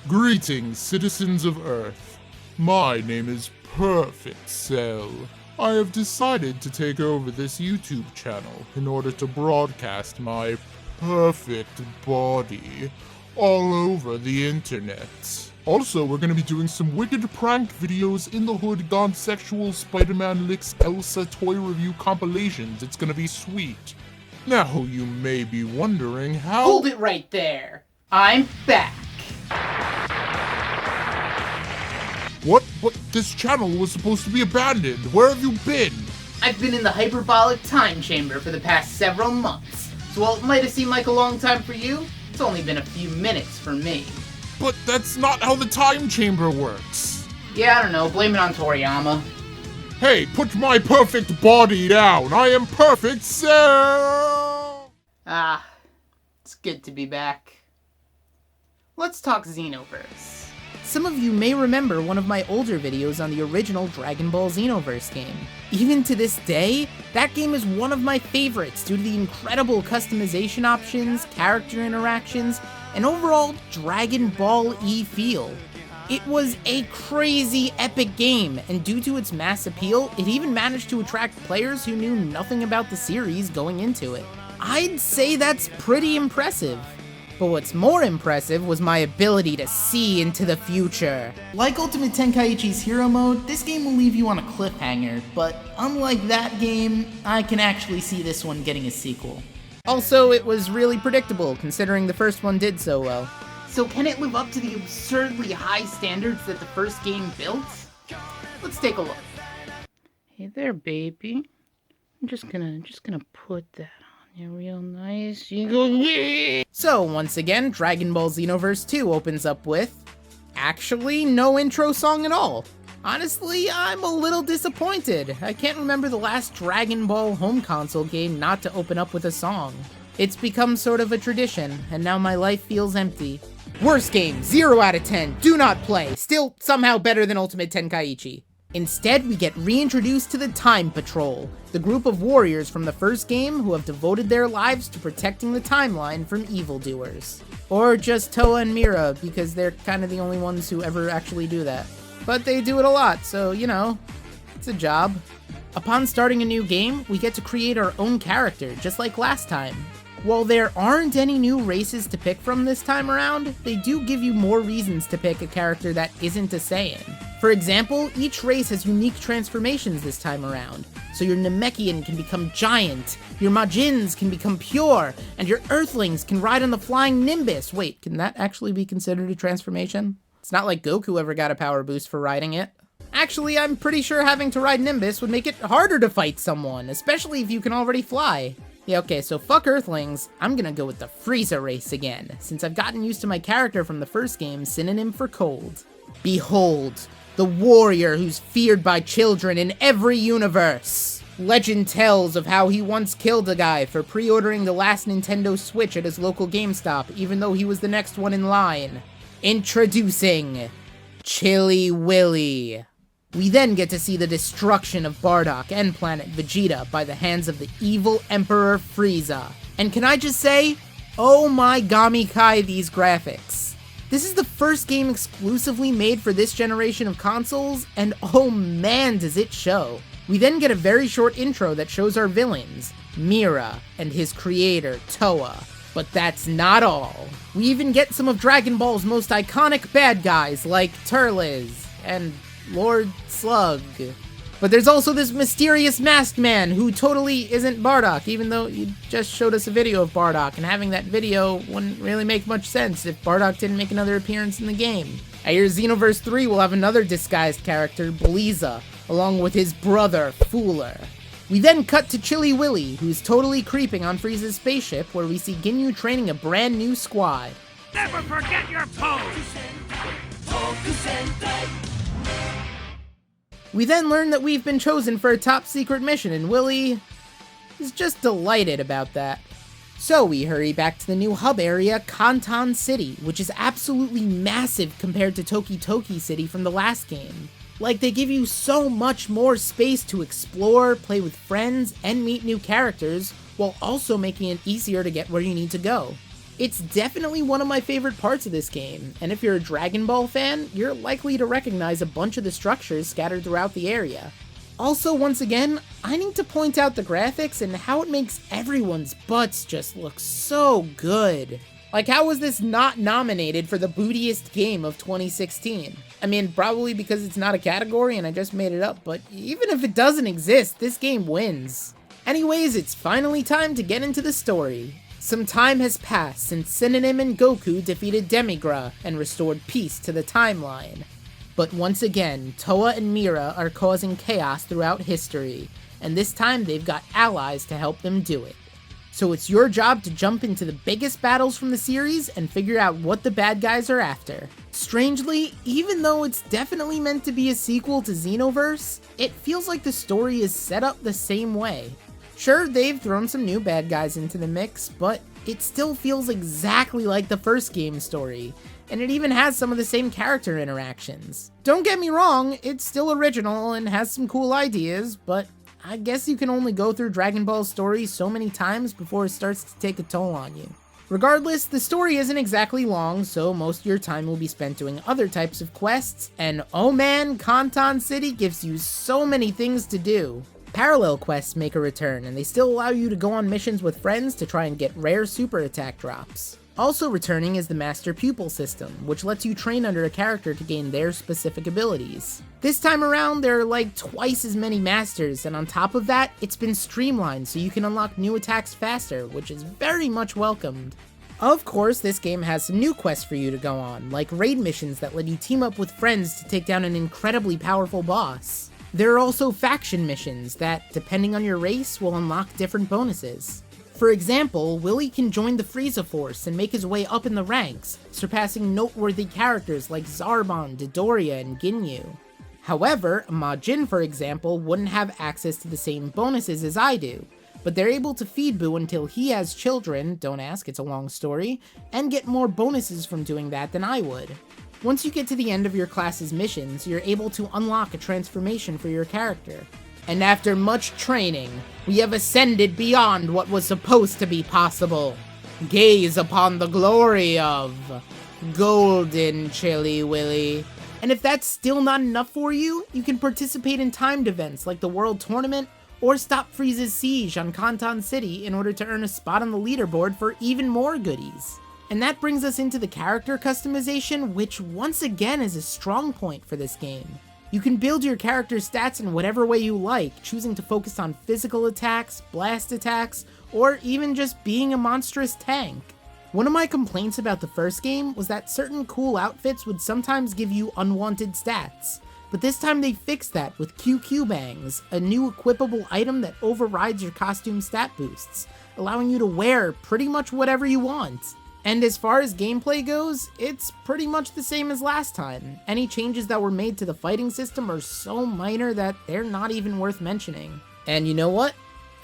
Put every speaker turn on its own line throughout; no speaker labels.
Greetings, citizens of Earth. My name is Perfect Cell. I have decided to take over this YouTube channel in order to broadcast my perfect body all over the internet. Also, we're gonna be doing some wicked prank videos, in the hood gone sexual, Spider-Man licks Elsa toy review compilations. It's gonna be sweet. Now you may be wondering how—
Hold it right there! I'm back!
What? But this channel was supposed to be abandoned. Where have you been?
I've been in the hyperbolic time chamber for the past several months. So while it might have seemed like a long time for you, it's only been a few minutes for me.
But that's not how the time chamber works.
Yeah, I don't know. Blame it on Toriyama.
Hey, put my perfect body down. I am Perfect Cell.
Ah, it's good to be back. Let's talk Xenoverse. Some of you may remember one of my older videos on the original Dragon Ball Xenoverse game. Even to this day, that game is one of my favorites due to the incredible customization options, character interactions, and overall Dragon Ball E feel. It was a crazy epic game, and due to its mass appeal, it even managed to attract players who knew nothing about the series going into it. I'd say that's pretty impressive. But what's more impressive was my ability to see into the future. Like Ultimate Tenkaichi's Hero Mode, this game will leave you on a cliffhanger, but unlike that game, I can actually see this one getting a sequel. Also, it was really predictable, considering the first one did so well. So can it live up to the absurdly high standards that the first game built? Let's take a look. Hey there, baby. I'm just gonna put that on you real nice. You go, yeah! So once again, Dragon Ball Xenoverse 2 opens up with actually no intro song at all. Honestly, I'm a little disappointed. I can't remember the last Dragon Ball home console game not to open up with a song. It's become sort of a tradition, and now my life feels empty. Worst game, 0 out of 10, do not play. Still somehow better than Ultimate Tenkaichi. Instead, we get reintroduced to the Time Patrol, the group of warriors from the first game who have devoted their lives to protecting the timeline from evildoers. Or just Toa and Mira, because they're kind of the only ones who ever actually do that. But they do it a lot, so, you know, it's a job. Upon starting a new game, we get to create our own character, just like last time. While there aren't any new races to pick from this time around, they do give you more reasons to pick a character that isn't a Saiyan. For example, each race has unique transformations this time around. So your Namekian can become giant, your Majins can become pure, and your Earthlings can ride on the flying Nimbus. Wait, can that actually be considered a transformation? It's not like Goku ever got a power boost for riding it. Actually, I'm pretty sure having to ride Nimbus would make it harder to fight someone, especially if you can already fly. Yeah, okay, so fuck Earthlings, I'm gonna go with the Frieza race again, since I've gotten used to my character from the first game's synonym for cold. Behold, the warrior who's feared by children in every universe. Legend tells of how he once killed a guy for pre-ordering the last Nintendo Switch at his local GameStop, even though he was the next one in line. Introducing Chili Willy. We then get to see the destruction of Bardock and Planet Vegeta by the hands of the evil Emperor Frieza. And can I just say, oh my gamikai these graphics. This is the first game exclusively made for this generation of consoles, and oh man does it show. We then get a very short intro that shows our villains, Mira and his creator, Toa. But that's not all. We even get some of Dragon Ball's most iconic bad guys like Turles and Lord Slug. But there's also this mysterious masked man who totally isn't Bardock, even though you just showed us a video of Bardock, and having that video wouldn't really make much sense if Bardock didn't make another appearance in the game. I hear Xenoverse 3 will have another disguised character, Blizza, along with his brother, Fooler. We then cut to Chili Willy, who's totally creeping on Frieza's spaceship, where we see Ginyu training a brand new squad.
Never forget your pose!
We then learn that we've been chosen for a top secret mission, and Willy is just delighted about that. So we hurry back to the new hub area, Conton City, which is absolutely massive compared to Toki Toki City from the last game. Like, they give you so much more space to explore, play with friends, and meet new characters, while also making it easier to get where you need to go. It's definitely one of my favorite parts of this game, and if you're a Dragon Ball fan, you're likely to recognize a bunch of the structures scattered throughout the area. Also, once again, I need to point out the graphics and how it makes everyone's butts just look so good. Like, how was this not nominated for the bootiest game of 2016? I mean, probably because it's not a category and I just made it up, but even if it doesn't exist, this game wins. Anyways, it's finally time to get into the story. Some time has passed since Synonym and Goku defeated Demigra and restored peace to the timeline. But once again, Toa and Mira are causing chaos throughout history, and this time they've got allies to help them do it. So it's your job to jump into the biggest battles from the series and figure out what the bad guys are after. Strangely, even though it's definitely meant to be a sequel to Xenoverse, it feels like the story is set up the same way. Sure, they've thrown some new bad guys into the mix, but it still feels exactly like the first game's story, and it even has some of the same character interactions. Don't get me wrong, it's still original and has some cool ideas, but I guess you can only go through Dragon Ball's story so many times before it starts to take a toll on you. Regardless, the story isn't exactly long, so most of your time will be spent doing other types of quests, and oh man, Conton City gives you so many things to do. Parallel quests make a return, and they still allow you to go on missions with friends to try and get rare super attack drops. Also returning is the Master Pupil system, which lets you train under a character to gain their specific abilities. This time around, there are like twice as many masters, and on top of that, it's been streamlined so you can unlock new attacks faster, which is very much welcomed. Of course, this game has some new quests for you to go on, like raid missions that let you team up with friends to take down an incredibly powerful boss. There are also faction missions that, depending on your race, will unlock different bonuses. For example, Willy can join the Frieza Force and make his way up in the ranks, surpassing noteworthy characters like Zarbon, Dodoria, and Ginyu. However, Majin, for example, wouldn't have access to the same bonuses as I do, but they're able to feed Boo until he has children, don't ask, it's a long story, and get more bonuses from doing that than I would. Once you get to the end of your class's missions, you're able to unlock a transformation for your character. And after much training, we have ascended beyond what was supposed to be possible. Gaze upon the glory of Golden Chili Willy. And if that's still not enough for you, you can participate in timed events like the World Tournament, or stop Frieza's siege on Conton City in order to earn a spot on the leaderboard for even more goodies. And that brings us into the character customization, which once again is a strong point for this game. You can build your character's stats in whatever way you like, choosing to focus on physical attacks, blast attacks, or even just being a monstrous tank. One of my complaints about the first game was that certain cool outfits would sometimes give you unwanted stats, but this time they fixed that with QQ Bangs, a new equipable item that overrides your costume stat boosts, allowing you to wear pretty much whatever you want. And as far as gameplay goes, it's pretty much the same as last time. Any changes that were made to the fighting system are so minor that they're not even worth mentioning. And you know what?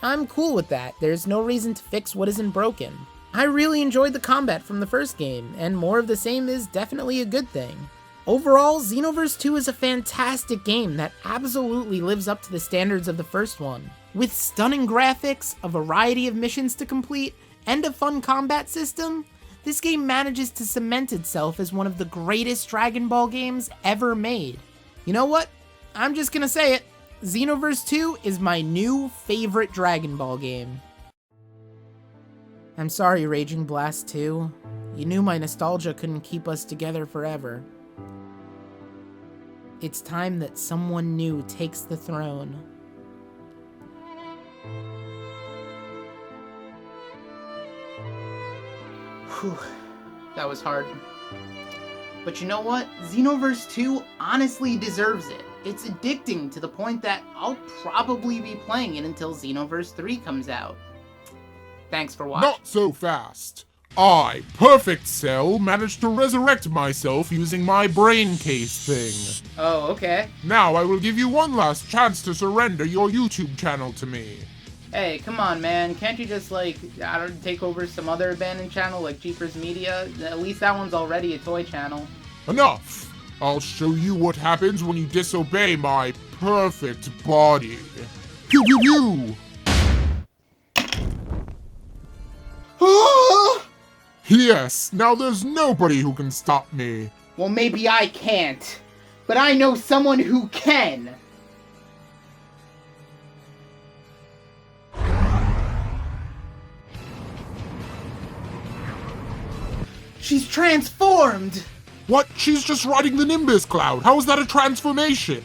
I'm cool with that. There's no reason to fix what isn't broken. I really enjoyed the combat from the first game, and more of the same is definitely a good thing. Overall, Xenoverse 2 is a fantastic game that absolutely lives up to the standards of the first one. With stunning graphics, a variety of missions to complete, and a fun combat system, this game manages to cement itself as one of the greatest Dragon Ball games ever made. You know what? I'm just gonna say it. Xenoverse 2 is my new favorite Dragon Ball game. I'm sorry, Raging Blast 2. You knew my nostalgia couldn't keep us together forever. It's time that someone new takes the throne. Whew, that was hard. But you know what? Xenoverse 2 honestly deserves it. It's addicting to the point that I'll probably be playing it until Xenoverse 3 comes out. Thanks for watching.
Not so fast. I, Perfect Cell, managed to resurrect myself using my brain case thing.
Oh, okay.
Now I will give you one last chance to surrender your YouTube channel to me.
Hey, come on, man. Can't you just, take over some other abandoned channel like Jeepers Media? At least that one's already a toy channel.
Enough! I'll show you what happens when you disobey my perfect body. Pew pew pew! Yes, now there's nobody who can stop me.
Well, maybe I can't, but I know someone who can. She's transformed!
What? She's just riding the Nimbus cloud. How is that a transformation?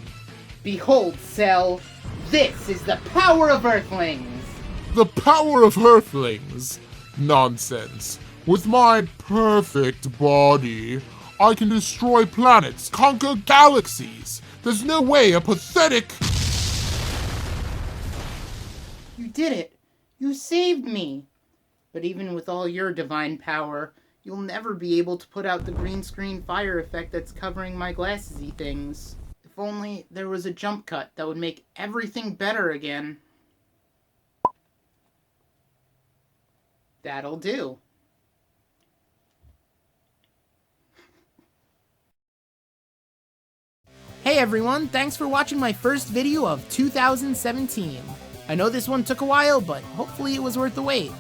Behold, Cell. This is the power of Earthlings.
The power of Earthlings? Nonsense. With my perfect body, I can destroy planets, conquer galaxies. There's no way a pathetic...
You did it. You saved me. But even with all your divine power, you'll never be able to put out the green screen fire effect that's covering my glasses-y things. If only there was a jump cut that would make everything better again. That'll do. Hey everyone, thanks for watching my first video of 2017. I know this one took a while, but hopefully it was worth the wait.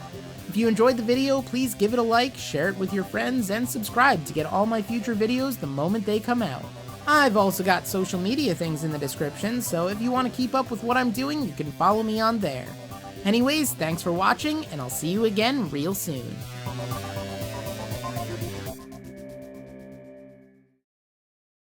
If you enjoyed the video, please give it a like, share it with your friends, and subscribe to get all my future videos the moment they come out. I've also got social media things in the description, so if you want to keep up with what I'm doing, you can follow me on there. Anyways, thanks for watching, and I'll see you again real soon.